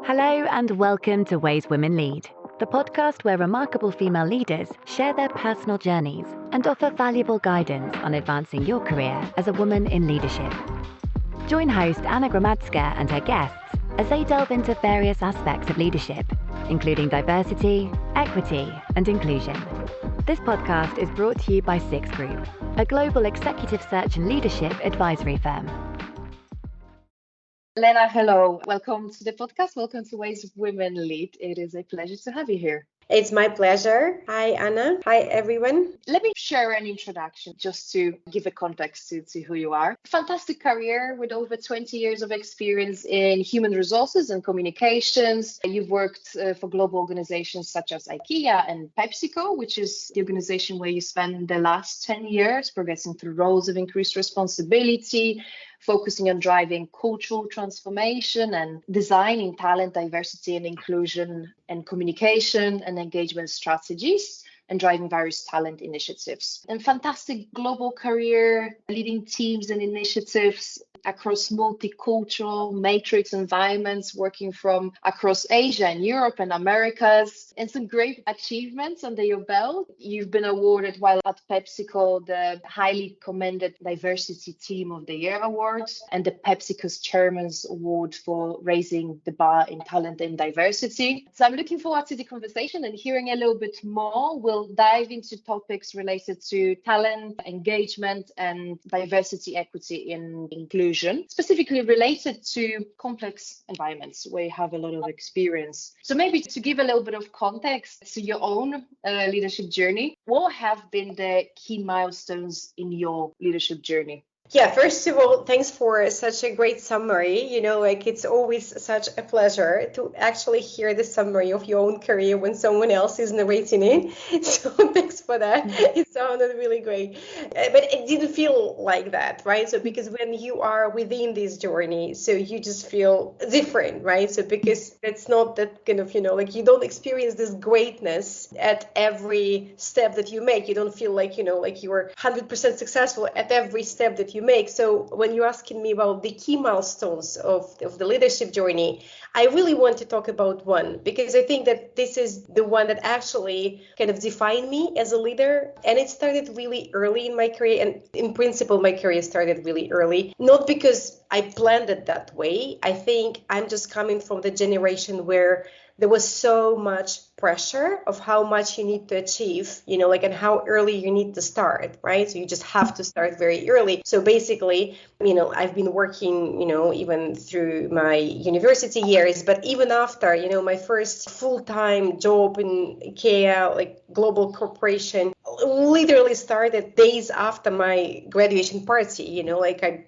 Hello and welcome to Ways Women Lead, the podcast where remarkable female leaders share their personal journeys and offer valuable guidance on advancing your career as a woman in leadership. Join host Anna Gromadzka and her guests as they delve into various aspects of leadership, including diversity, equity, and inclusion. This podcast is brought to you by Six Group, a global executive search and leadership advisory firm. Lena, hello. Welcome to the podcast. Welcome to Ways Women Lead. It is a pleasure to have you here. It's my pleasure. Hi, Anna. Hi, everyone. Let me share an introduction just to give a context to who you are. Fantastic career with over 20 years of experience in human resources and communications. You've worked for global organizations such as IKEA and PepsiCo, which is the organization where you spent the last 10 years progressing through roles of increased responsibility, focusing on driving cultural transformation and designing talent, diversity and inclusion and communication and engagement strategies and driving various talent initiatives. And fantastic global career, leading teams and initiatives across multicultural matrix environments, working from across Asia and Europe and Americas, and some great achievements under your belt. You've been awarded while at PepsiCo the highly commended Diversity Team of the Year Award and the PepsiCo's Chairman's Award for raising the bar in talent and diversity. So I'm looking forward to the conversation and hearing a little bit more. We'll dive into topics related to talent, engagement, and diversity, equity, and inclusion, specifically related to complex environments where you have a lot of experience. So maybe to give a little bit of context to your own leadership journey, what have been the key milestones in your leadership journey? Yeah, first of all, thanks for such a great summary. It's always such a pleasure to actually hear the summary of your own career when someone else is narrating it. So thanks for that. It sounded really great. But it didn't feel like that, right? So because when you are within this journey, so you just feel different, right? So because it's not that kind of, you don't experience this greatness at every step that you make. You don't feel like, you are 100% successful at every step that you make. So when you're asking me about the key milestones of the leadership journey, I really want to talk about one, because I think that this is the one that actually kind of defined me as a leader. And it started really early in my career. And in principle, my career started really early, not because I planned it that way. I think I'm just coming from the generation where there was so much pressure of how much you need to achieve, and how early you need to start, right? So you just have to start very early. So basically, I've been working, even through my university years, but even after, my first full-time job in IKEA, global corporation, literally started days after my graduation party.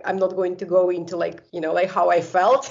I'm not going to go into how I felt,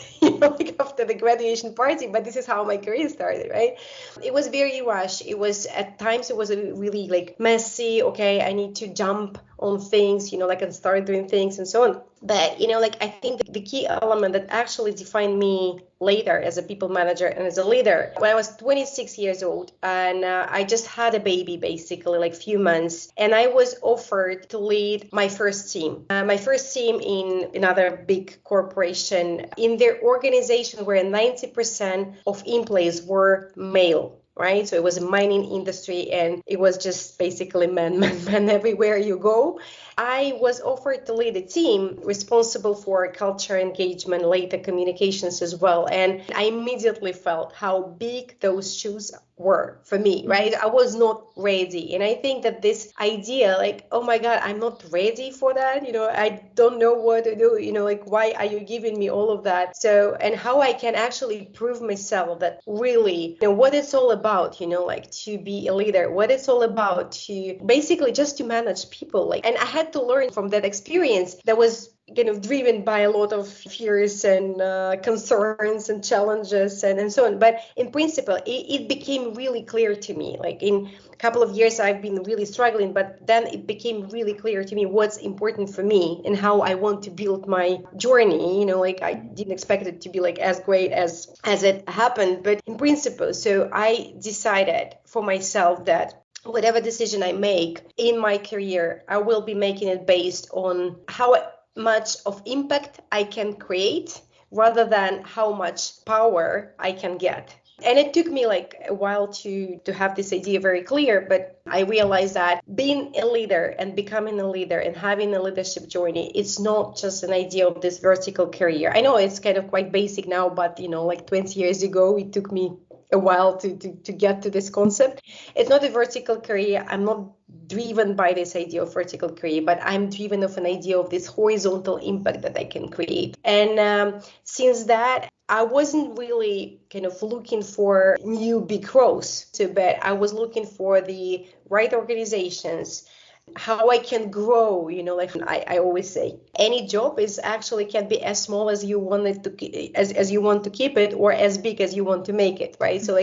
after the graduation party, but this is how my career started, right? It was very rushed. It was at times it was really messy. Okay, I need to jump on things, and start doing things and so on. But, I think the key element that actually defined me later as a people manager and as a leader, when I was 26 years old and I just had a baby, basically, few months, and I was offered to lead my first team. My first team in another big corporation. In their organization where 90% of employees were male. Right. So it was a mining industry and it was just basically men everywhere you go. I was offered to lead a team responsible for culture engagement, later communications as well. And I immediately felt how big those shoes were for me, right? I was not ready. And I think that this idea, oh my God, I'm not ready for that. I don't know what to do, why are you giving me all of that? So, and how I can actually prove myself that really, what it's all about, to be a leader, what it's all about, to basically just to manage people. And I had to learn from that experience that was kind of driven by a lot of fears and concerns and challenges and so on. But in principle, it became really clear to me. In a couple of years, I've been really struggling, but then it became really clear to me what's important for me and how I want to build my journey. I didn't expect it to be as great as it happened, but in principle, so I decided for myself that whatever decision I make in my career, I will be making it based on how much of impact I can create rather than how much power I can get. And it took me like a while to have this idea very clear, but I realized that being a leader and becoming a leader and having a leadership journey, it's not just an idea of this vertical career. I know it's kind of quite basic now, but like 20 years ago, it took me a while to get to this concept. It's not a vertical career. I'm not driven by this idea of vertical career, but I'm driven of an idea of this horizontal impact that I can create. And since that, I wasn't really kind of looking for new big roles, but I was looking for the right organizations, how I can grow, like I always say, any job is actually can be as small as you want it to, as you want to keep it, or as big as you want to make it, right? So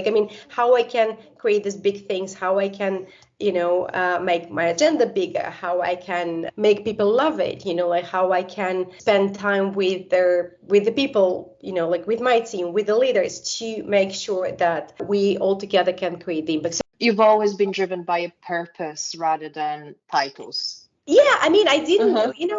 how I can create these big things, how I can, make my agenda bigger, how I can make people love it, like how I can spend time with the people, like with my team, with the leaders, to make sure that we all together can create the impact. You've always been driven by a purpose rather than titles. Yeah, I didn't,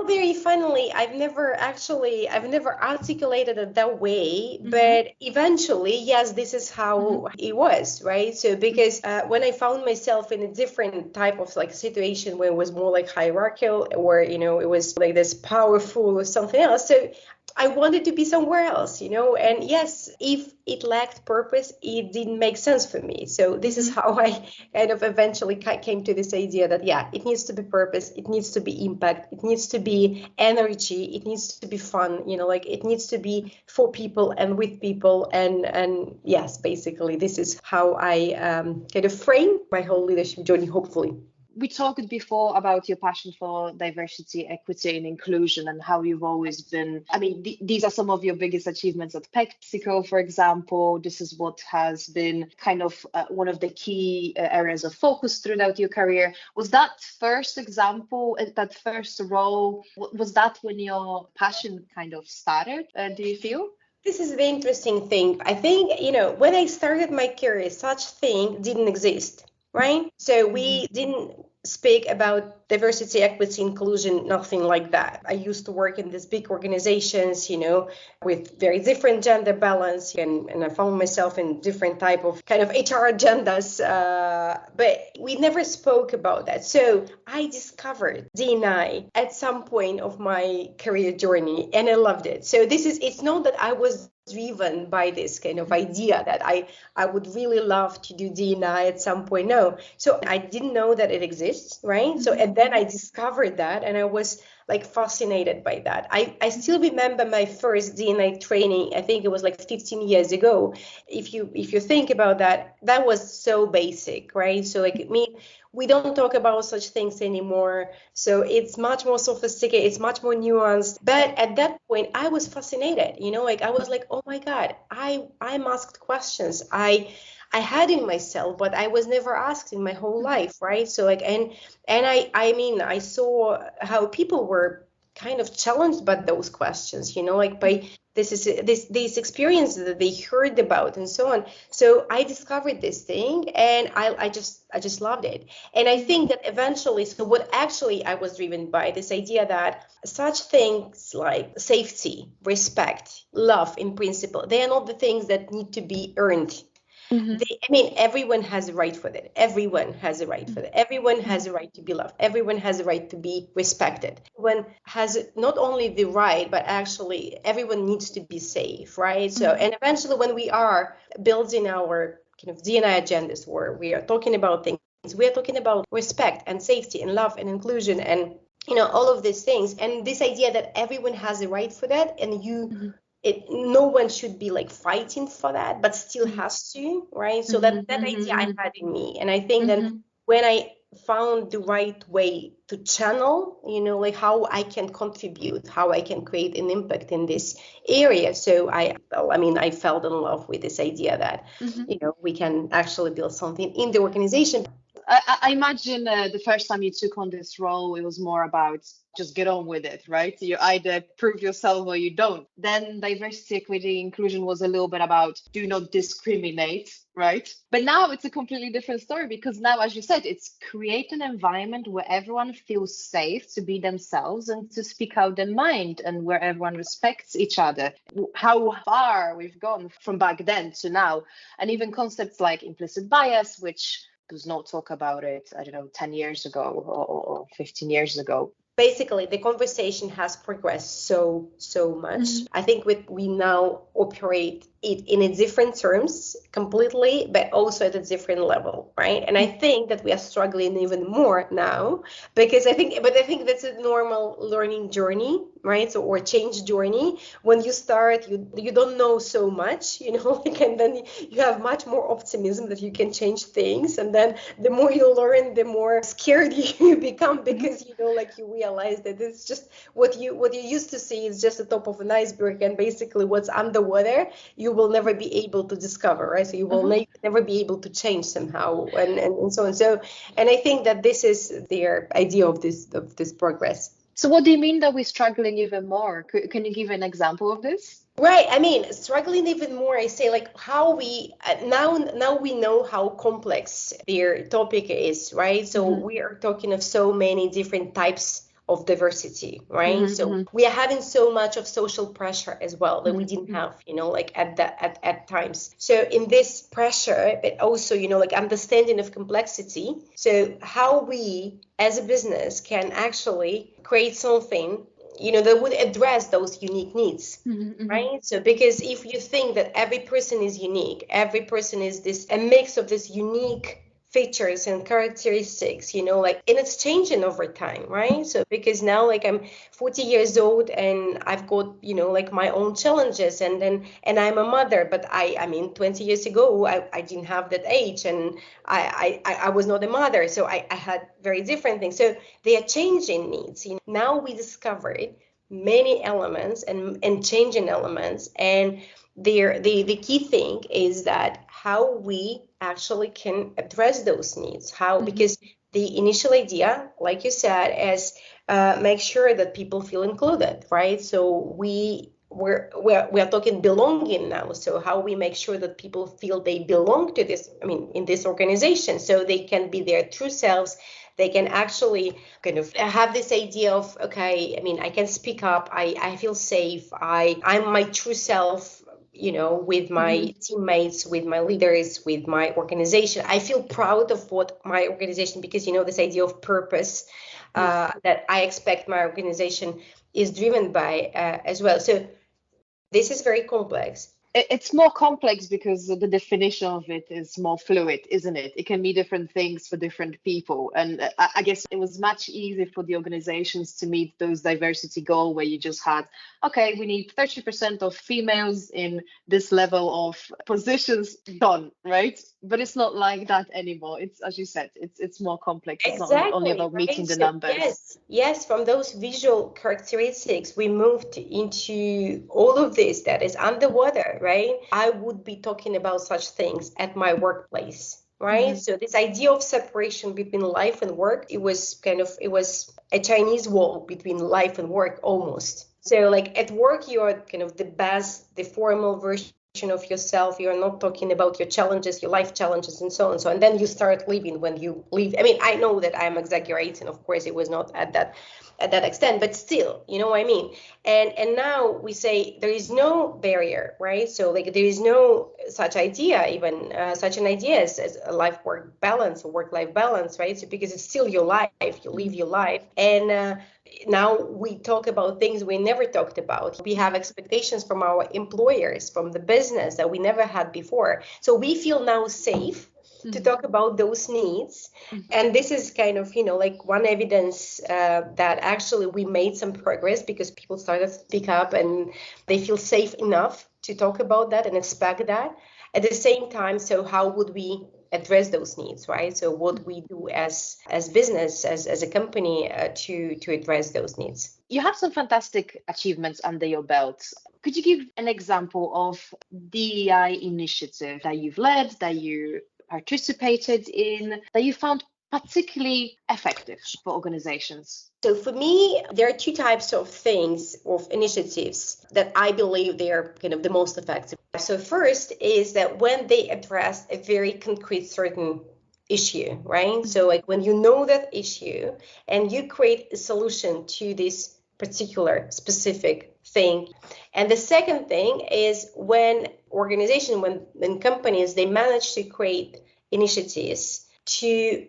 very funnily, I've never articulated it that way, but eventually, yes, this is how it was, right? So because when I found myself in a different type of like situation where it was more like hierarchical, or, it was like this powerful or something else. So I wanted to be somewhere else, and yes, if it lacked purpose, it didn't make sense for me. So this is how I kind of eventually came to this idea that, yeah, it needs to be purpose, it needs to be impact, it needs to be energy, it needs to be fun, like it needs to be for people and with people. And yes, basically, this is how I kind of frame my whole leadership journey, hopefully. We talked before about your passion for diversity, equity, and inclusion, and how you've always been. These are some of your biggest achievements at PepsiCo, for example. This is what has been kind of one of the key areas of focus throughout your career. Was that first example, that first role, was that when your passion kind of started, do you feel? This is the interesting thing. I think, when I started my career, such thing didn't exist. Right? So we didn't speak about diversity, equity, inclusion, nothing like that. I used to work in these big organizations, with very different gender balance, and I found myself in different type of kind of HR agendas, but we never spoke about that. So I discovered D&I at some point of my career journey, and I loved it. So it's not that I was driven by this kind of idea that I would really love to do D&I at some point. No. So I didn't know that it exists, right? So, and then I discovered that, and I was like fascinated by that. I still remember my first D&I training. I think it was like 15 years ago. If you think about that, that was so basic, right? So we don't talk about such things anymore. So it's much more sophisticated, it's much more nuanced. But at that point, I was fascinated, I was like, oh my God, I'm asked questions I had in myself, but I was never asked in my whole life, right? So and I saw how people were kind of challenged by those questions, by these experiences that they heard about and so on. So I discovered this thing, and I just loved it. And I think that eventually, so what actually I was driven by this idea that such things like safety, respect, love, in principle, they are not the things that need to be earned. Everyone has a right for that. Everyone has a right for that. Everyone has a right to be loved. Everyone has a right to be respected. Everyone has not only the right, but actually everyone needs to be safe, right? So, and eventually when we are building our kind of D&I agendas, where we are talking about things, we are talking about respect and safety and love and inclusion and, all of these things. And this idea that everyone has a right for that, and no one should be like fighting for that, but still has to, right? So that idea I had in me. And I think that when I found the right way to channel, like how I can contribute, how I can create an impact in this area. So I fell in love with this idea that, we can actually build something in the organization. I imagine the first time you took on this role, it was more about just get on with it, right? You either prove yourself or you don't. Then diversity, equity, inclusion was a little bit about do not discriminate, right? But now it's a completely different story because now, as you said, it's create an environment where everyone feels safe to be themselves and to speak out their mind and where everyone respects each other. How far we've gone from back then to now. And even concepts like implicit bias, which does not talk about it, I don't know, 10 years ago or 15 years ago. Basically, the conversation has progressed so much. Mm-hmm. I think we now operate it in a different terms completely, but also at a different level, right? And I think that we are struggling even more now because I think that's a normal learning journey, right? So, or change journey. When you start, you don't know so much, like, and then you have much more optimism that you can change things. And then the more you learn, the more scared you become because, like you realize that it's just what you used to see is just the top of an iceberg, and basically what's underwater, you will never be able to discover, right? So you will never be able to change somehow, and so on. So, and I think that this is their idea of this progress. So what do you mean that we're struggling even more? Can you give an example of this? Right. I mean, struggling even more, I say, like, how we now we know how complex their topic is, right? So we are talking of so many different types of diversity, right? So we are having so much of social pressure as well that we didn't have, like at times. So in this pressure, but also, like understanding of complexity. So how we as a business can actually create something that would address those unique needs, right? So because if you think that every person is unique, every person is a mix of this unique features and characteristics, like, and it's changing over time, right? So because now, like, I'm 40 years old and I've got, like my own challenges, and I'm a mother, but I mean 20 years ago I didn't have that age, and I was not a mother, so I had very different things. So they are changing needs. Now we discovered many elements and changing elements, and the key thing is that how we actually can address those needs. Because the initial idea, like you said, is make sure that people feel included, right? So we're talking belonging now. So how we make sure that people feel they belong to this, in this organization, so they can be their true selves. They can actually kind of have this idea of, okay, I can speak up. I feel safe. I'm my true self, with my teammates, with my leaders, with my organization. I feel proud of what my organization, because, this idea of purpose that I expect my organization is driven by as well. So this is very complex. It's more complex because the definition of it is more fluid, isn't it? It can be different things for different people. And I guess it was much easier for the organizations to meet those diversity goals where you just had, okay, we need 30% of females in this level of positions done, right? But it's not like that anymore. It's, as you said, it's more complex. It's exactly, not only about meeting the numbers. Yes, from those visual characteristics, we moved into all of this that is underwater, right? I would be talking about such things at my workplace, right? So this idea of separation between life and work, it was a Chinese wall between life and work almost. So like at work, you are kind of the best, the formal version of yourself. You're not talking about your challenges, your life challenges, and so on. And then you start living when you leave. I know that I'm exaggerating. Of course, it was not at that extent, but still, you know what I mean? And now we say there is no barrier, right? So like there is no such idea, even such an idea as a life-work balance or work-life balance, right? So because it's still your life, you live your life. And now we talk about things we never talked about. We have expectations from our employers, from the business that we never had before. So we feel now safe to talk about those needs. And this is kind of, like one evidence that actually we made some progress because people started to speak up and they feel safe enough to talk about that and expect that. At the same time, so how would we address those needs, right? So what we do as business, as a company to address those needs. You have some fantastic achievements under your belt. Could you give an example of DEI initiative that you've led, that you participated in, that you found particularly effective for organizations? So for me, there are two types of things, of initiatives that I believe they are kind of the most effective. So first is that when they address a very concrete, certain issue, right? So like when you know that issue and you create a solution to this particular specific thing. And the second thing is when organizations, when companies, they manage to create initiatives to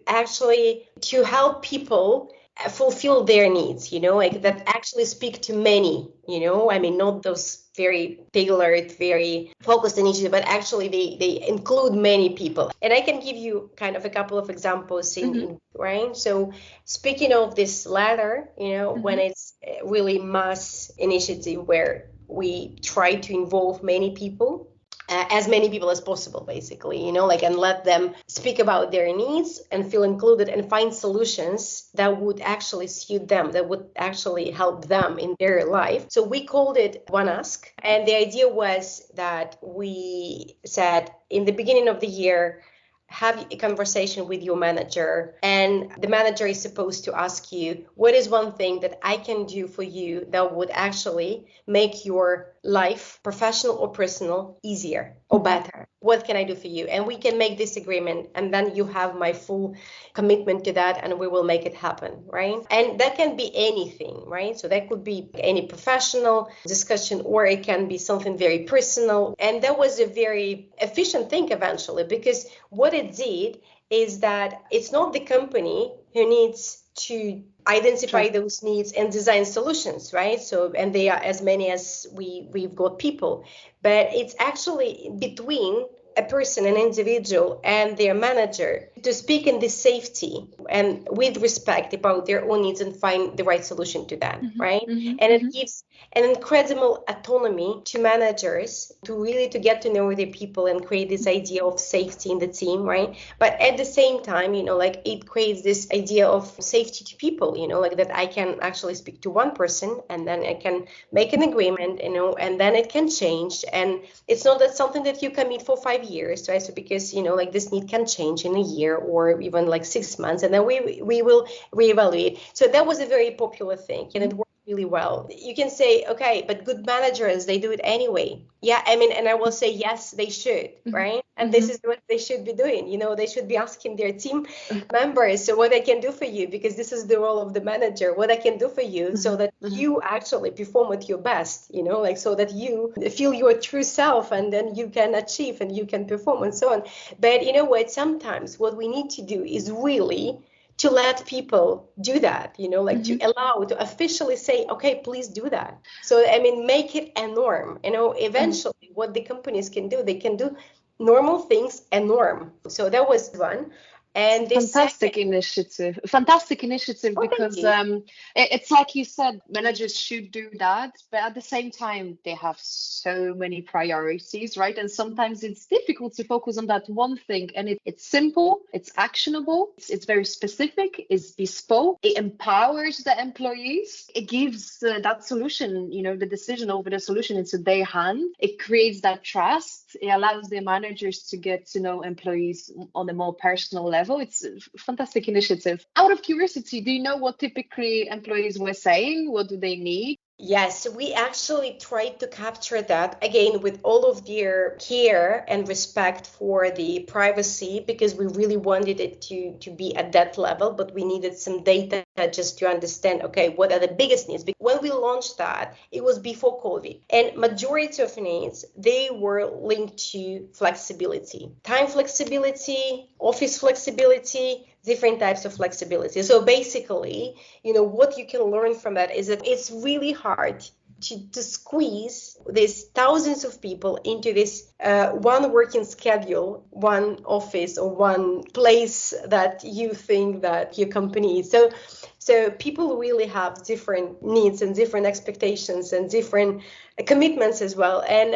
help people fulfill their needs, like that actually speak to many, I mean, not those very tailored, very focused initiatives, but actually they include many people. And I can give you kind of a couple of examples in right? So speaking of this latter, when it's really mass initiative where we try to involve many people, as many people as possible, basically, and let them speak about their needs and feel included and find solutions that would actually suit them, that would actually help them in their life. So we called it One Ask. And the idea was that we said in the beginning of the year, have a conversation with your manager, and the manager is supposed to ask you, what is one thing that I can do for you that would actually make your life, professional or personal, easier or better? What can I do for you? And we can make this agreement, and then you have my full commitment to that, and we will make it happen, right? And that can be anything, right? So that could be any professional discussion, or it can be something very personal. And that was a very efficient thing eventually, because what it did is that it's not the company who needs to identify those needs and design solutions, right? So, and they are as many as we've got people, but it's actually between a person, an individual, and their manager to speak in this safety and with respect about their own needs and find the right solution to that, right? And it gives an incredible autonomy to managers to get to know their people and create this idea of safety in the team, right? But at the same time, like it creates this idea of safety to people, like that I can actually speak to one person and then I can make an agreement, and then it can change. And it's not that something that you commit for 5 years, right? So because, like this need can change in a year or even like 6 months, and then we will reevaluate. So that was a very popular thing, and it worked really well. You can say, okay, but good managers, they do it anyway. Yeah, I mean, and I will say, yes, they should, right? And this is what they should be doing. They should be asking their team members, so what I can do for you, because this is the role of the manager, what I can do for you so that you actually perform at your best, like so that you feel your true self, and then you can achieve and you can perform and so on. But you know what, sometimes what we need to do is really to let people do that, to allow, to officially say, okay, please do that. So, I mean, make it a norm, eventually what the companies can do, they can do normal things a norm. So that was one. And this fantastic initiative because it's like you said, managers should do that, but at the same time they have so many priorities, right? And sometimes it's difficult to focus on that one thing, and it's simple, it's actionable, it's very specific, it's bespoke, it empowers the employees, it gives that solution, the decision over the solution into their hand, it creates that trust, it allows the managers to get to know employees on a more personal level. It's a fantastic initiative. Out of curiosity, do you know what typically employees were saying? What do they need? Yes, we actually tried to capture that again with all of their care and respect for the privacy, because we really wanted it to be at that level, but we needed some data just to understand, okay, what are the biggest needs? Because when we launched that, it was before COVID, and majority of needs, they were linked to flexibility, time flexibility, office flexibility, different types of flexibility. So basically, what you can learn from that is that it's really hard to squeeze these thousands of people into this one working schedule, one office or one place that you think that your company is. So So people really have different needs and different expectations and different commitments as well. And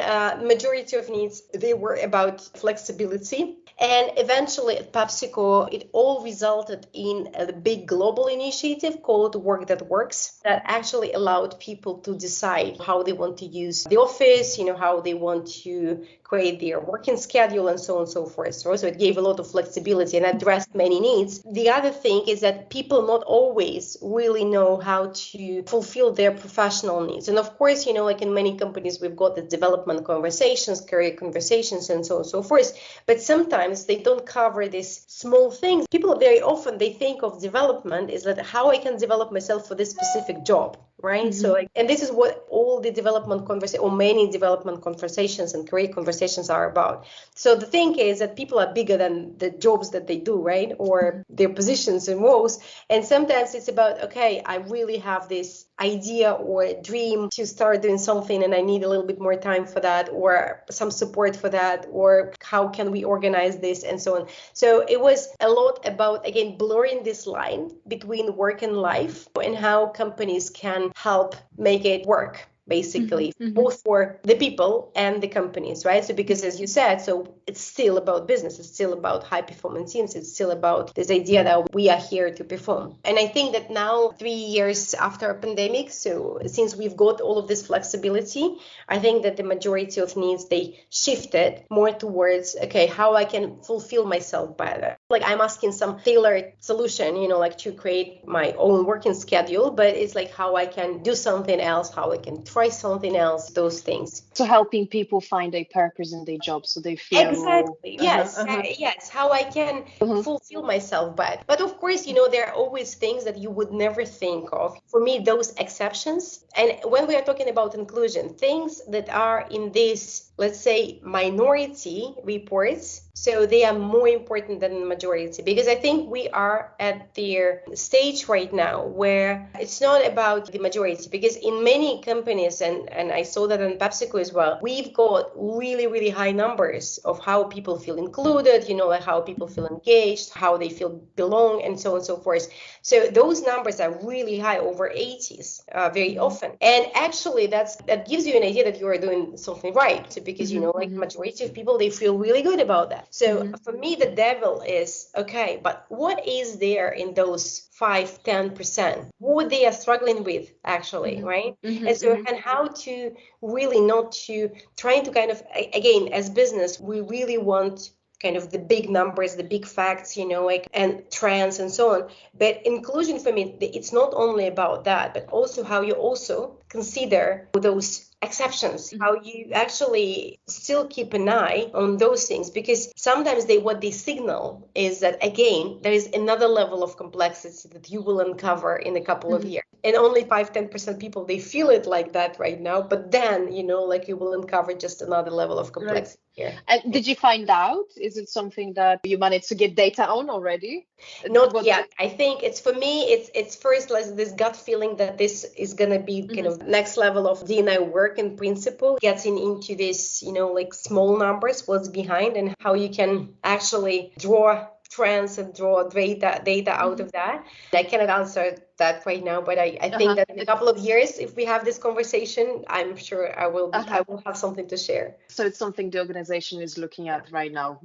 majority of needs, they were about flexibility. And eventually at PepsiCo, it all resulted in a big global initiative called Work That Works that actually allowed people to decide how they want to use the office, how they want to create their working schedule and so on and so forth. So it gave a lot of flexibility and addressed many needs. The other thing is that people not always really know how to fulfill their professional needs. And of course, like in many companies, we've got the development conversations, career conversations, and so on and so forth. But sometimes they don't cover these small things. People very often, they think of development is that how I can develop myself for this specific job, right? Mm-hmm. So, and this is what all the development conversations, or many development conversations and career conversations are about. So the thing is that people are bigger than the jobs that they do, right? Or their positions and roles. And sometimes it's about, okay, I really have this idea or a dream to start doing something and I need a little bit more time for that, or some support for that, or how can we organize this and so on. So it was a lot about, again, blurring this line between work and life and how companies can help make it work, basically, both for the people and the companies, right? So because as you said, so it's still about business, it's still about high performance teams, it's still about this idea that we are here to perform. And I think that now, 3 years after a pandemic, so since we've got all of this flexibility, I think that the majority of needs, they shifted more towards, okay, how I can fulfill myself better. Like I'm asking some tailored solution, like to create my own working schedule, but it's like how I can do something else, how I can try something else, those things. So helping people find a purpose in their job so they feel... Exactly. Yes, how I can fulfill myself better. But of course, there are always things that you would never think of. For me, those exceptions. And when we are talking about inclusion, things that are in this, let's say, minority reports, so they are more important than the majority, because I think we are at the stage right now where it's not about the majority, because in many companies, and I saw that in PepsiCo as well, we've got really, really high numbers of how people feel included, like how people feel engaged, how they feel belong, and so on and so forth. So those numbers are really high, over 80s very often. And actually that gives you an idea that you are doing something right. So because, majority of people, they feel really good about that. So for me, the devil is, okay, but what is there in those 5-10%? What they are struggling with, actually, right? And so, and how to really not to trying to kind of, again, as business, we really want kind of the big numbers, the big facts, and trends and so on. But inclusion for me, it's not only about that, but also how you also consider those exceptions, how you actually still keep an eye on those things, because sometimes what they signal is that, again, there is another level of complexity that you will uncover in a couple of years. And only 5-10% people, they feel it like that right now, but then, you will uncover just another level of complexity. Here. And did you find out? Is it something that you managed to get data on already? Not yet. I think it's, for me, it's first like this gut feeling that this is going to be kind of next level of D&I work in principle, getting into this, like small numbers, what's behind and how you can actually draw trends and draw data out of that. I cannot answer that right now, but I think that in a couple of years, if we have this conversation, I'm sure I will have something to share. So it's something the organization is looking at right now.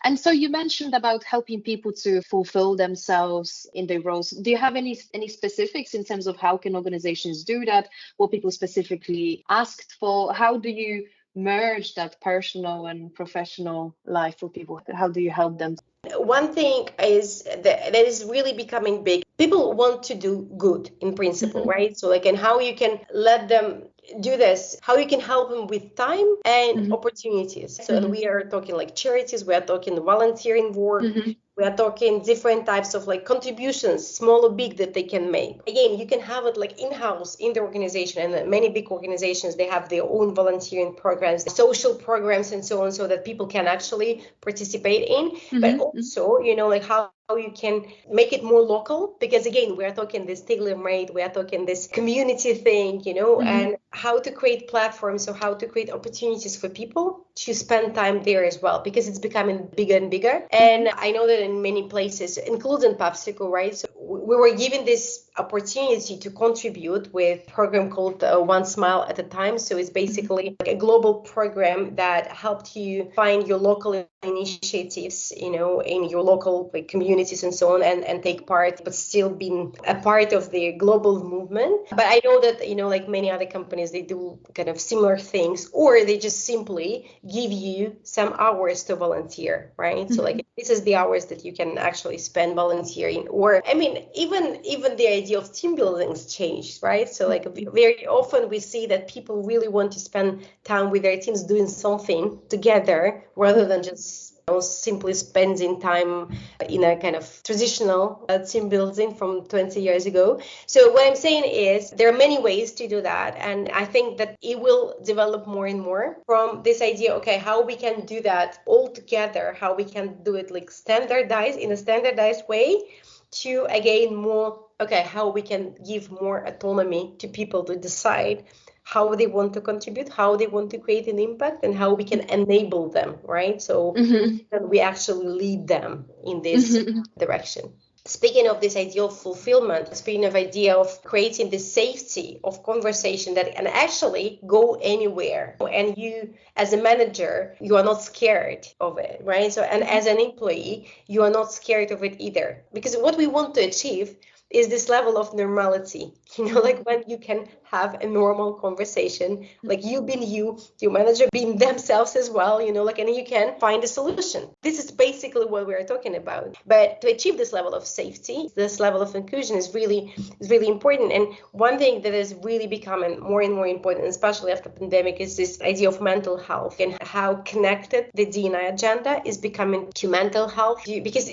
And so you mentioned about helping people to fulfill themselves in their roles. Do you have any specifics in terms of how can organizations do that? What people specifically asked for? How do you merge that personal and professional life for people? How do you help them? One thing is that is really becoming big. People want to do good in principle, right? So and how you can let them do this, how you can help them with time and opportunities. So and we are talking like charities, we are talking volunteering work, we are talking different types of contributions, small or big, that they can make. Again, you can have it in-house in the organization, and many big organizations, they have their own volunteering programs, social programs, and so on, so that people can actually participate in. But also, how how you can make it more local, because again, we are talking this tailor-made, we are talking this community thing, and how to create platforms or how to create opportunities for people to spend time there as well, because it's becoming bigger and bigger. And I know that in many places, including PepsiCo, right? So we were given this opportunity to contribute with a program called One Smile at a Time. So it's basically like a global program that helped you find your local initiatives, in your local communities and so on, and take part, but still being a part of the global movement. But I know that, like many other companies, they do kind of similar things, or they just simply give you some hours to volunteer, right? So like this is the hours that you can actually spend volunteering. Or I mean, even the idea of team buildings changed, right? So like very often we see that people really want to spend time with their teams doing something together rather than just simply spending time in a kind of traditional team building from 20 years ago. So what I'm saying is there are many ways to do that. And I think that it will develop more and more from this idea, okay, how we can do that all together, how we can do it like standardized in a standardized way, to again more, okay, how we can give more autonomy to people to decide how they want to contribute, how they want to create an impact, and how we can enable them, right? So that we actually lead them in this direction. Speaking of this idea of fulfillment, speaking of idea of creating the safety of conversation that can actually go anywhere, and you as a manager, you are not scared of it, right? So, and as an employee, you are not scared of it either, because what we want to achieve is this level of normality, like when you can have a normal conversation, like you being you, your manager being themselves as well, like, and you can find a solution. This is basically what we are talking about. But to achieve this level of safety, this level of inclusion is really important. And one thing that is really becoming more and more important, especially after the pandemic, is this idea of mental health and how connected the D&I agenda is becoming to mental health, because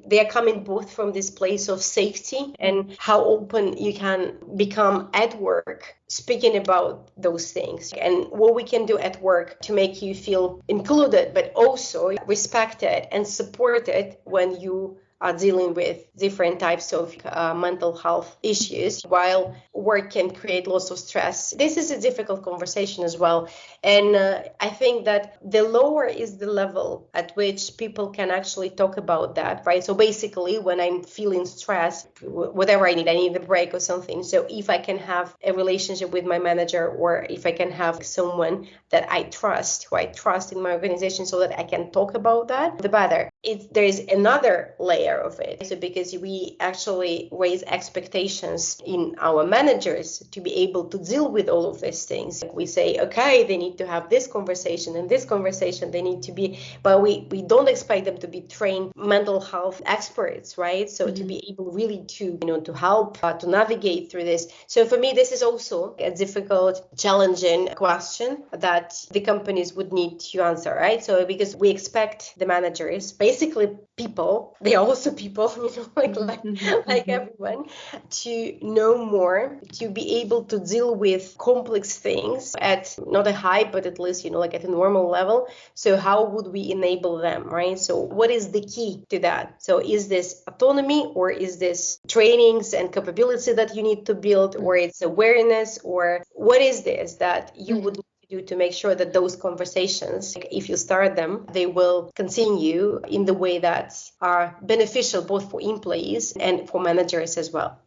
they are coming both from this place of safety and how open you can become at work, speaking about those things, and what we can do at work to make you feel included, but also respected and supported when you are dealing with different types of mental health issues, while work can create lots of stress. This is a difficult conversation as well. And I think that the lower is the level at which people can actually talk about that, right? So basically, when I'm feeling stressed, whatever I need a break or something. So if I can have a relationship with my manager, or if I can have someone that I trust, who I trust in my organization, so that I can talk about that, the better. There's another layer of it. So because we actually raise expectations in our managers to be able to deal with all of these things. We say, okay, they need to have this conversation and this conversation, they need to be, but we don't expect them to be trained mental health experts, right? So to be able really to, to help to navigate through this. So for me, this is also a difficult, challenging question that the companies would need to answer, right? So because we expect the managers, basically people, they are also people, like everyone, to know more, to be able to deal with complex things at not a high, but at least, like at a normal level. So how would we enable them, right? So what is the key to that? So is this autonomy, or is this trainings and capability that you need to build, or it's awareness, or what is this that you would do to make sure that those conversations, if you start them, they will continue in the way that are beneficial both for employees and for managers as well.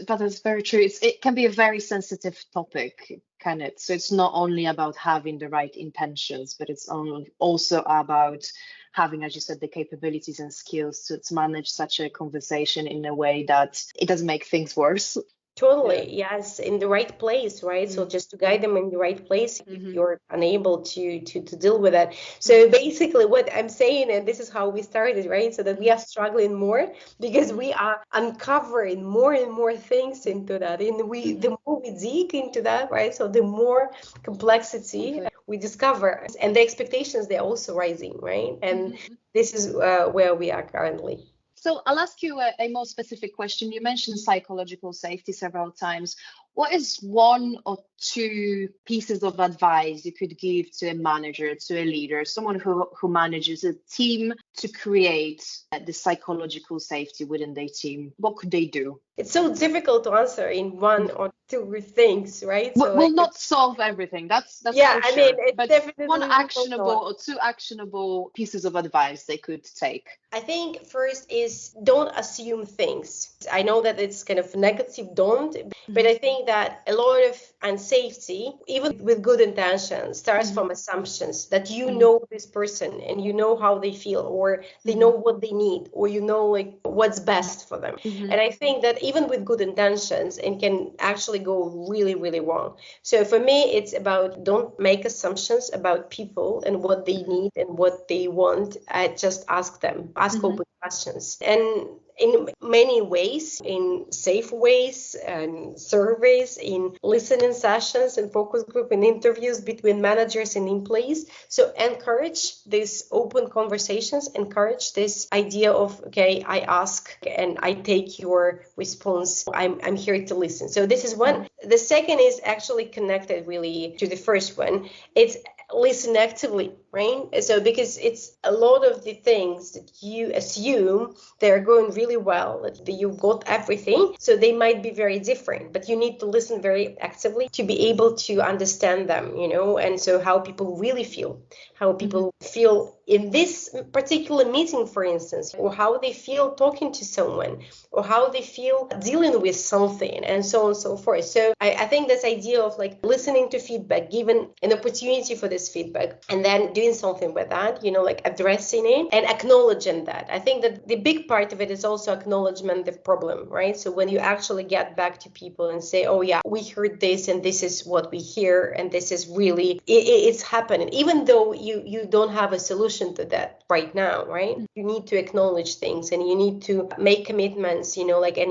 That is very true. It can be a very sensitive topic, can it? So it's not only about having the right intentions, but it's also about having, as you said, the capabilities and skills to manage such a conversation in a way that it doesn't make things worse. Totally, yes, in the right place, right? So just to guide them in the right place if you're unable to deal with that. So basically what I'm saying, and this is how we started, right? So that we are struggling more because we are uncovering more and more things into that. And the more we dig into that, right? So the more complexity we discover, and the expectations, they're also rising, right? And this is where we are currently. So I'll ask you a more specific question. You mentioned psychological safety several times. What is one or two pieces of advice you could give to a manager, to a leader, someone who manages a team to create the psychological safety within their team? What could they do? It's so difficult to answer in one or two things, right? So We'll not solve everything. That's yeah, for I sure. mean, it But definitely one will actionable not. or two actionable pieces of advice they could take. I think first is don't assume things. I know that it's kind of negative, don't, but I think that a lot of unsafety, even with good intentions, starts from assumptions that you know this person and you know how they feel, or they know what they need, or you know like what's best for them. And I think that even with good intentions, it can actually go really, really wrong. So for me, it's about don't make assumptions about people and what they need and what they want. I just ask them. Ask open questions. And in many ways, in safe ways and surveys, in listening sessions and focus group and interviews between managers and employees. So encourage these open conversations, encourage this idea of, okay, I ask and I take your response. I'm here to listen. So this is one. The second is actually connected really to the first one. It's listen actively, right? So because it's a lot of the things that you assume they're going really well, that you've got everything, so they might be very different, but you need to listen very actively to be able to understand them, and so how people really feel, how people feel in this particular meeting, for instance, or how they feel talking to someone, or how they feel dealing with something, and so on and so forth. So I think this idea of like listening to feedback, given an opportunity for this feedback, and then doing something with that, like addressing it and acknowledging that. I think that the big part of it is also acknowledgement of problem, right? So when you actually get back to people and say, oh yeah, we heard this and this is what we hear and this is really, it's happening, even though you don't have a solution to that right now, right? You need to acknowledge things and you need to make commitments, and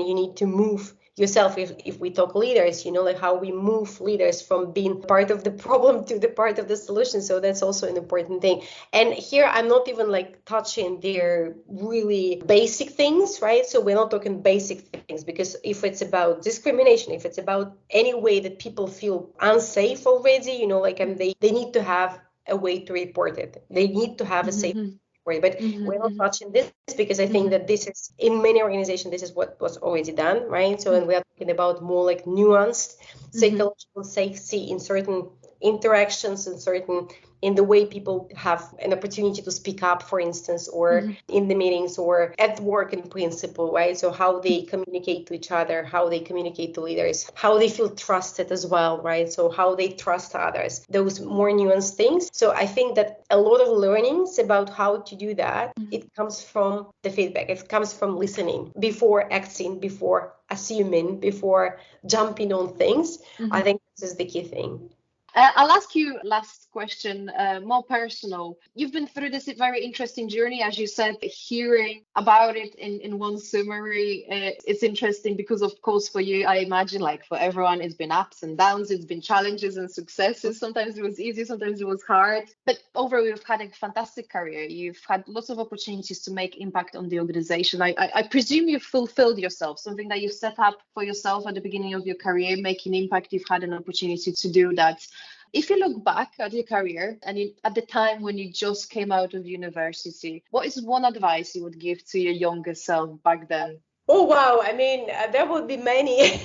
you need to move yourself. If we talk leaders, like how we move leaders from being part of the problem to the part of the solution. So that's also an important thing. And here I'm not even like touching their really basic things, right? So we're not talking basic things, because if it's about discrimination, if it's about any way that people feel unsafe already, and they need to have a way to report it. They need to have a safe way. But we're not touching this because I think that this is, in many organizations, this is what was already done, right? So, and we are talking about more like nuanced psychological safety in certain interactions and certain in the way people have an opportunity to speak up, for instance, or in the meetings or at work in principle, right? So how they communicate to each other, how they communicate to leaders, how they feel trusted as well, right? So how they trust others, those more nuanced things. So I think that a lot of learnings about how to do that, it comes from the feedback. It comes from listening before acting, before assuming, before jumping on things. I think this is the key thing. I'll ask you last question, more personal. You've been through this very interesting journey, as you said. Hearing about it in one summary, it's interesting because, of course, for you, I imagine, like for everyone, it's been ups and downs, it's been challenges and successes. Sometimes it was easy, sometimes it was hard. But overall, you've had a fantastic career. You've had lots of opportunities to make impact on the organization. I presume you've fulfilled yourself, something that you set up for yourself at the beginning of your career, making impact. You've had an opportunity to do that. If you look back at your career and at the time when you just came out of university, what is one advice you would give to your younger self back then? Oh, wow. I mean, there would be many,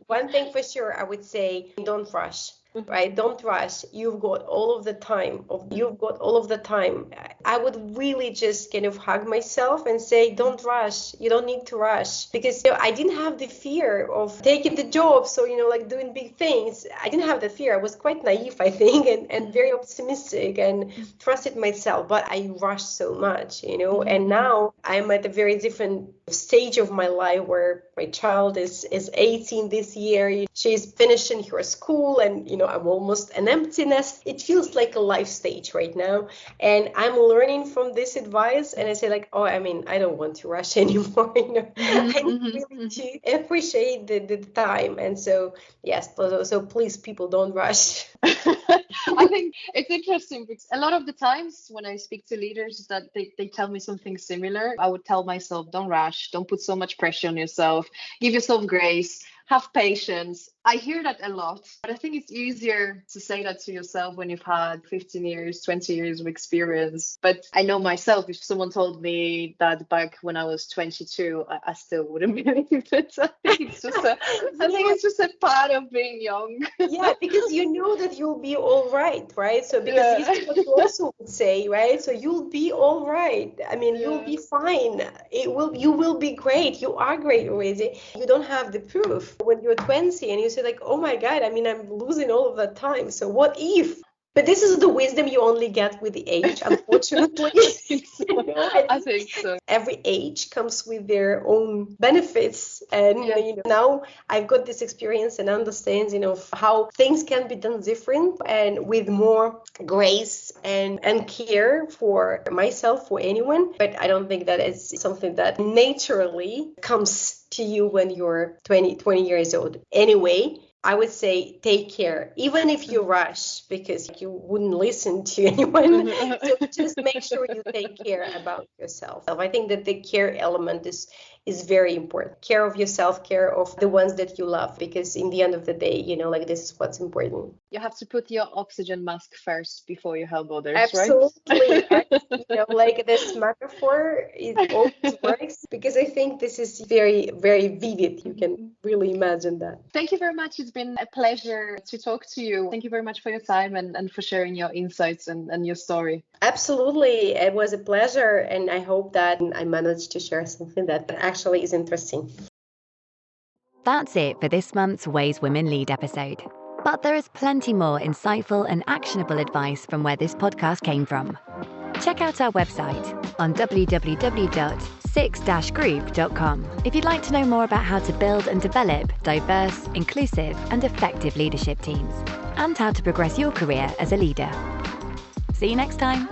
One thing for sure, I would say, don't rush. Right? Don't rush. You've got all of the time. I would really just kind of hug myself and say, don't rush. You don't need to rush. Because I didn't have the fear of taking the job. So, like doing big things. I didn't have the fear. I was quite naive, I think, and very optimistic and trusted myself. But I rushed so much, and now I'm at a very different stage of my life where my child is 18 this year. She's finishing her school and, I'm almost an empty nest. It feels like a life stage right now. And I'm learning from this advice. And I say like, I don't want to rush anymore. I need really to appreciate the time. And so, yes, so please, people, don't rush. I think it's interesting because a lot of the times when I speak to leaders that they tell me something similar, I would tell myself, don't rush, don't put so much pressure on yourself, give yourself grace. have patience. I hear that a lot, but I think it's easier to say that to yourself when you've had 15 years, 20 years of experience. But I know myself, if someone told me that back when I was 22, I still wouldn't believe it. I think it's just a part of being young. Yeah, because you know that you'll be all right, right? So because Yeah. this is what you also would say, right? So you'll be all right. I mean, you'll be fine. You will be great. You are great already. You don't have the proof when you're 20 and you say like, oh my God, I mean, I'm losing all of that time. So what if? But this is the wisdom you only get with the age, unfortunately. I think so. Every age comes with their own benefits. And now I've got this experience and understands, how things can be done different and with more grace and care for myself, for anyone. But I don't think that it's something that naturally comes to you when you're 20 years old. Anyway, I would say take care, even if you rush, because you wouldn't listen to anyone. So just make sure you take care about yourself. I think that the care element is very important. Care of yourself, care of the ones that you love, because in the end of the day, this is what's important. You have to put your oxygen mask first before you help others, Absolutely. right? Like this metaphor, it always works, because I think this is very, very vivid. You can really imagine that. Thank you very much. It's been a pleasure to talk to you. Thank you very much for your time and for sharing your insights and your story. Absolutely. It was a pleasure. And I hope that I managed to share something that actually is interesting. That's it for this month's Ways Women Lead episode. But there is plenty more insightful and actionable advice from where this podcast came from. Check out our website on www.six-group.com if you'd like to know more about how to build and develop diverse, inclusive, and effective leadership teams, and how to progress your career as a leader. See you next time.